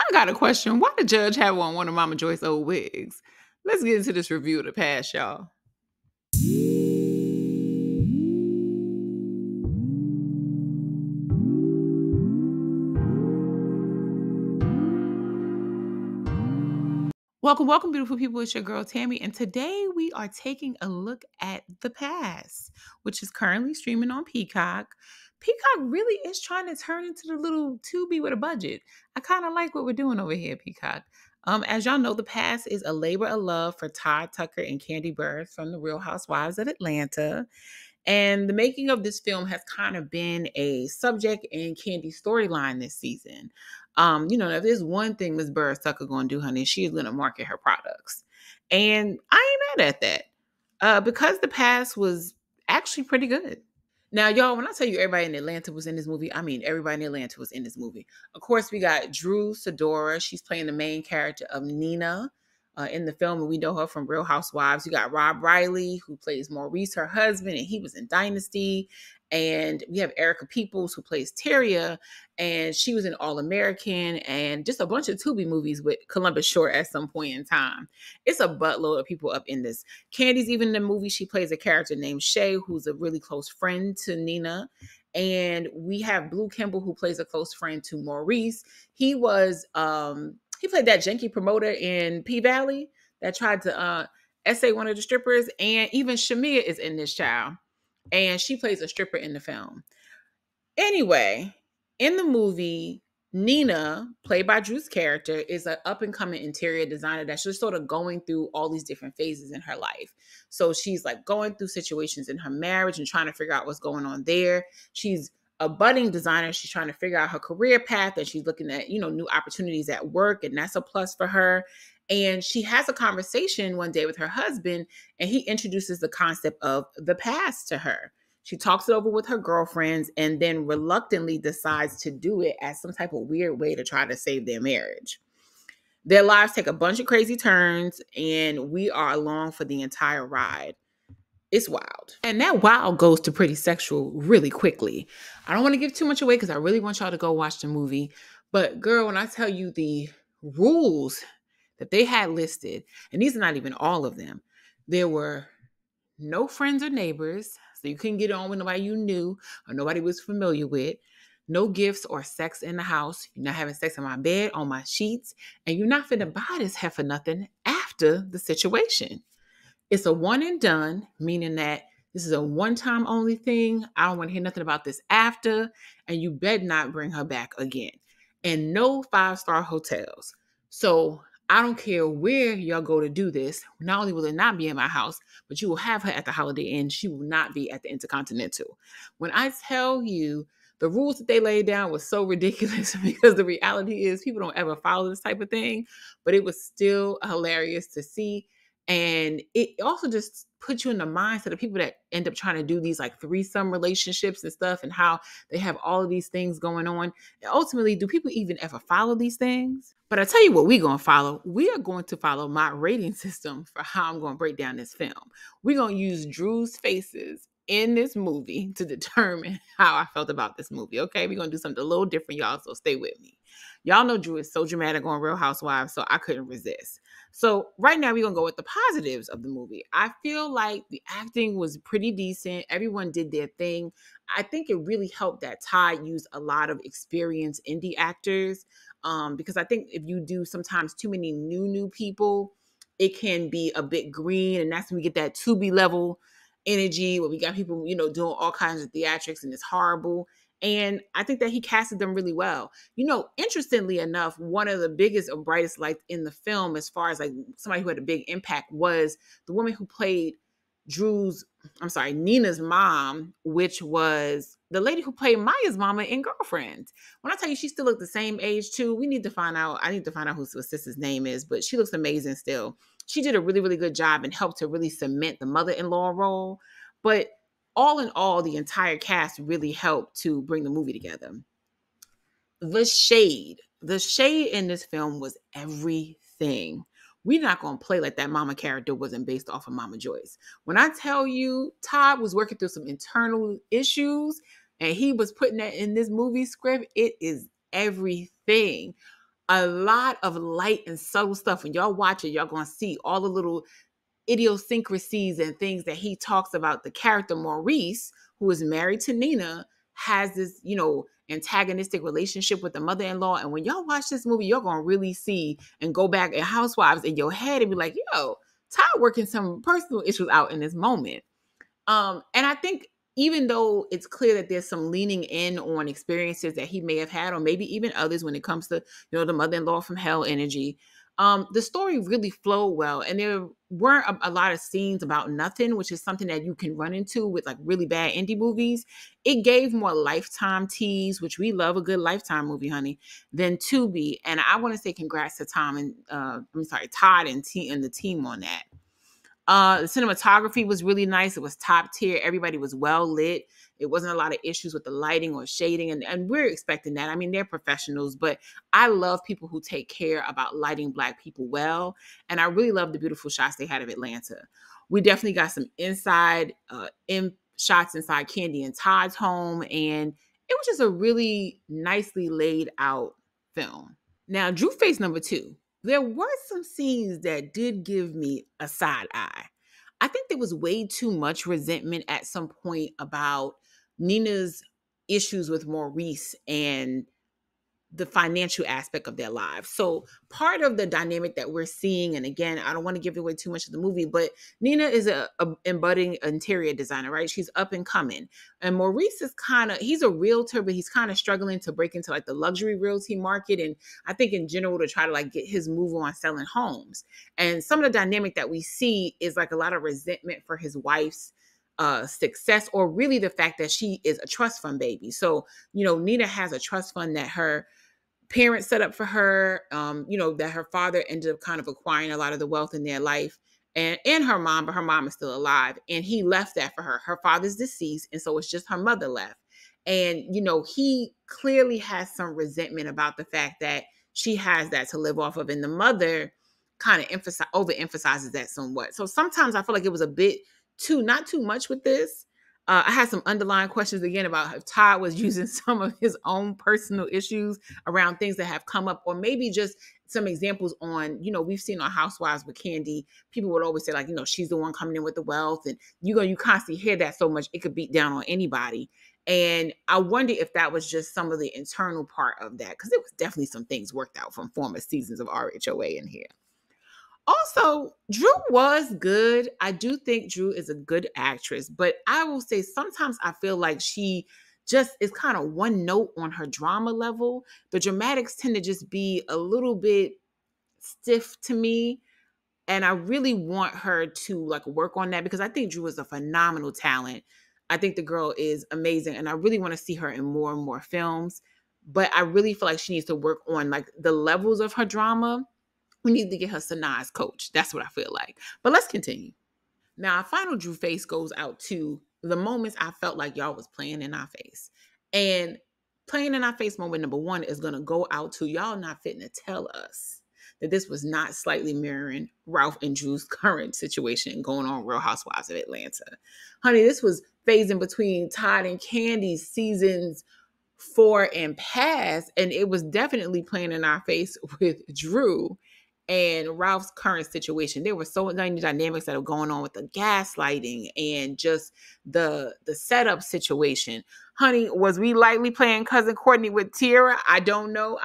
I got a question. Why the judge have on one of Mama Joyce's old wigs? Let's get into this review of the past, y'all. Welcome, welcome, beautiful people. It's your girl Tammy, and today we are taking a look at The Pass, which is currently streaming on Peacock. Peacock really is trying to turn into the little Tubi with a budget. I kind of like what we're doing over here, Peacock. As y'all know, The Pass is a labor of love for Todd Tucker and Candy Burrs from The Real Housewives of Atlanta. And the making of this film has kind of been a subject in Candy's storyline this season. If there's one thing Miss Burrs Tucker gonna do, honey, she is gonna market her products. And I ain't mad at that. Because The Pass was actually pretty good. Now, y'all, when I tell you everybody in Atlanta was in this movie, I mean everybody in Atlanta was in this movie. Of course, we got Drew Sidora. She's playing the main character of Nina in the film, and we know her from Real Housewives. You got Rob Riley, who plays Maurice, her husband, and he was in Dynasty. And we have Erica Peoples, who plays Terria, and she was in All American, and just a bunch of Tubi movies with Columbus Short at some point in time. It's a buttload of people up in this. Candy's even in the movie. She plays a character named Shay, who's a really close friend to Nina. And we have Blue Kimball, who plays a close friend to Maurice. He was he played that janky promoter in P-Valley that tried to essay one of the strippers. And even Shamia is in this child. And she plays a stripper in the film. Anyway, in the movie, Nina, played by Drew's character, is an up-and-coming interior designer that's just sort of going through all these different phases in her life. So she's like going through situations in her marriage and trying to figure out what's going on there. She's a budding designer. She's trying to figure out her career path, and she's looking at, new opportunities at work, and that's a plus for her. And she has a conversation one day with her husband, and he introduces the concept of the past to her. She talks it over with her girlfriends and then reluctantly decides to do it as some type of weird way to try to save their marriage. Their lives take a bunch of crazy turns, and we are along for the entire ride. It's wild. And that wild goes to pretty sexual really quickly. I don't want to give too much away because I really want y'all to go watch the movie. But girl, when I tell you the rules that they had listed, and these are not even all of them, there were no friends or neighbors, so you couldn't get on with nobody you knew or nobody was familiar with. No gifts or sex in the house. You're not having sex in my bed, on my sheets, and you're not finna buy this heifer nothing after the situation. It's a one and done, meaning that this is a one-time only thing. I don't want to hear nothing about this after, and you better not bring her back again. And no 5-star hotels. So I don't care where y'all go to do this. Not only will it not be in my house, but you will have her at the Holiday Inn. She will not be at the Intercontinental. When I tell you the rules that they laid down was so ridiculous, because the reality is people don't ever follow this type of thing, but it was still hilarious to see. And it also just puts you in the mindset of people that end up trying to do these like threesome relationships and stuff, and how they have all of these things going on. And ultimately, do people even ever follow these things? But I tell you what we're going to follow. We are going to follow my rating system for how I'm going to break down this film. We're going to use Drew's faces in this movie to determine how I felt about this movie. Okay, we're going to do something a little different, y'all, so stay with me. Y'all know Drew is so dramatic on Real Housewives, so I couldn't resist. So right now we're going to go with the positives of the movie. I feel like the acting was pretty decent. Everyone did their thing. I think it really helped that Todd used a lot of experienced indie actors, because I think if you do sometimes too many new people, it can be a bit green, and that's when we get that Tubi level energy where we got people, doing all kinds of theatrics, and it's horrible. And I think that he casted them really well. Interestingly enough, one of the biggest or brightest lights in the film, as far as like somebody who had a big impact, was the woman who played Nina's mom, which was the lady who played Maya's mama in Girlfriends. When I tell you she still looked the same age too, I need to find out who her sister's name is, but she looks amazing still. She did a really, really good job and helped to really cement the mother-in-law role. But all in all, the entire cast really helped to bring the movie together. The shade in this film was everything. We're not going to play like that mama character wasn't based off of Mama Joyce. When I tell you Todd was working through some internal issues and he was putting that in this movie script, it is everything. a lot of light and subtle stuff. When y'all watch it, y'all gonna see all the little idiosyncrasies and things that he talks about. The character Maurice, who is married to Nina, has this, antagonistic relationship with the mother-in-law. And when y'all watch this movie, you're gonna really see and go back at Housewives in your head and be like, yo, Todd working some personal issues out in this moment. And I think even though it's clear that there's some leaning in on experiences that he may have had, or maybe even others when it comes to, the mother-in-law from hell energy, the story really flowed well. And there weren't a lot of scenes about nothing, which is something that you can run into with like really bad indie movies. It gave more Lifetime tease, which we love a good Lifetime movie, honey, than Tubi. And I want to say congrats to Todd and the team on that. The cinematography was really nice. It was top tier. Everybody was well lit. It wasn't a lot of issues with the lighting or shading. And we're expecting that. I mean, they're professionals, but I love people who take care about lighting Black people well. And I really love the beautiful shots they had of Atlanta. We definitely got some shots inside Candy and Todd's home. And it was just a really nicely laid out film. Now, Drew Face number 2. There were some scenes that did give me a side eye. I think there was way too much resentment at some point about Nina's issues with Maurice and the financial aspect of their lives. So part of the dynamic that we're seeing, and again, I don't want to give away too much of the movie, but Nina is a budding interior designer, right? She's up and coming. And Maurice is he's a realtor, but he's kind of struggling to break into like the luxury realty market. And I think in general to try to like get his move on selling homes. And some of the dynamic that we see is like a lot of resentment for his wife's success, or really the fact that she is a trust fund baby. So, Nina has a trust fund that her parents set up for her, that her father ended up kind of acquiring a lot of the wealth in their life, and her mom, but her mom is still alive. And he left that for her. Her father's deceased, and so it's just her mother left. And, he clearly has some resentment about the fact that she has that to live off of. And the mother kind of overemphasizes that somewhat. So sometimes I feel like it was a bit not too much with this. I had some underlying questions again about if Todd was using some of his own personal issues around things that have come up, or maybe just some examples on, we've seen on Housewives with Candy, people would always say like, she's the one coming in with the wealth, and you constantly hear that so much, it could beat down on anybody. And I wonder if that was just some of the internal part of that, because it was definitely some things worked out from former seasons of RHOA in here. Also, Drew was good. I do think Drew is a good actress, but I will say sometimes I feel like she just is kind of one note on her drama level. The dramatics tend to just be a little bit stiff to me. And I really want her to like work on that, because I think Drew is a phenomenal talent. I think the girl is amazing, and I really want to see her in more and more films. But I really feel like she needs to work on like the levels of her drama. We need to get her Sanaa's coach. That's what I feel like. But let's continue. Now, our final Drew face goes out to the moments I felt like y'all was playing in our face. And playing in our face moment number 1 is going to go out to y'all not fitting to tell us that this was not slightly mirroring Ralph and Drew's current situation going on Real Housewives of Atlanta. Honey, this was phasing between Todd and Candy's seasons 4 and past, and it was definitely playing in our face with Drew and Ralph's current situation. There were so many dynamics that are going on with the gaslighting and just the setup situation. Honey, was we lightly playing Cousin Courtney with Tierra? I don't know.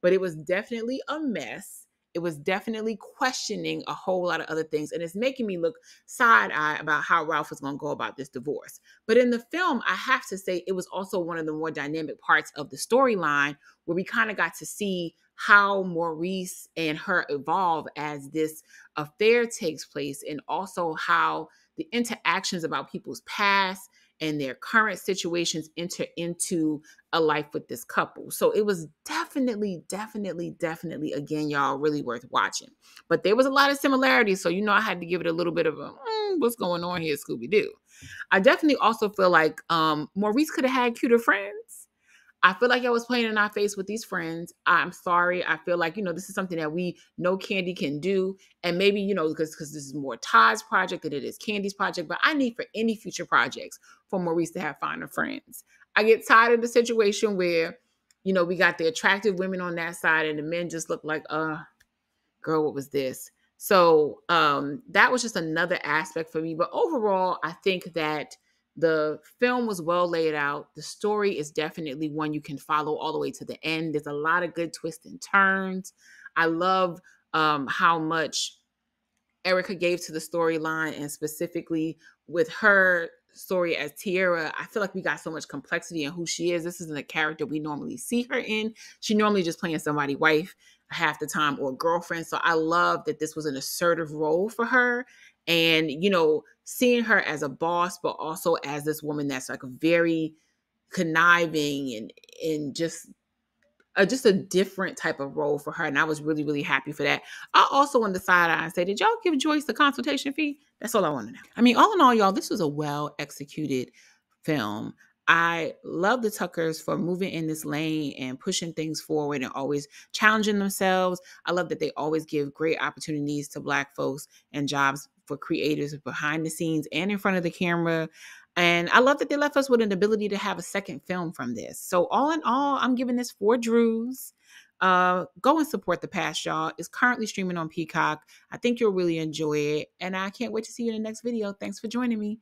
But it was definitely a mess. It was definitely questioning a whole lot of other things. And it's making me look side-eye about how Ralph was going to go about this divorce. But in the film, I have to say, it was also one of the more dynamic parts of the storyline, where we kind of got to see how Maurice and her evolve as this affair takes place, and also how the interactions about people's past and their current situations enter into a life with this couple. So it was definitely, again, y'all, really worth watching. But there was a lot of similarities, so I had to give it a little bit of a, what's going on here, Scooby-Doo. I definitely also feel like Maurice could have had cuter friends. I feel like I was playing in our face with these friends. I'm sorry. I feel like, this is something that we know Candy can do. And maybe, because this is more Todd's project than it is Candy's project. But I need for any future projects for Maurice to have finer friends. I get tired of the situation where we got the attractive women on that side, and the men just look like, girl, what was this? So that was just another aspect for me. But overall, I think that the film was well laid out. The story is definitely one you can follow all the way to the end. There's a lot of good twists and turns. I love how much Erica gave to the storyline, and specifically with her story as Tierra. I feel like we got so much complexity in who she is. This isn't a character we normally see her in. She normally just playing somebody's wife half the time, or girlfriend. So I love that this was an assertive role for her. And, seeing her as a boss, but also as this woman that's like very conniving and just a different type of role for her. And I was really, really happy for that. I also on the side eye say, did y'all give Joyce the consultation fee? That's all I want to know. I mean, all in all, y'all, this was a well executed film. I love the Tuckers for moving in this lane and pushing things forward and always challenging themselves. I love that they always give great opportunities to Black folks and jobs for creators behind the scenes and in front of the camera. And I love that they left us with an ability to have a second film from this. So all in all, I'm giving this 4 Drews. Go and support The Past, y'all. It's currently streaming on Peacock. I think you'll really enjoy it. And I can't wait to see you in the next video. Thanks for joining me.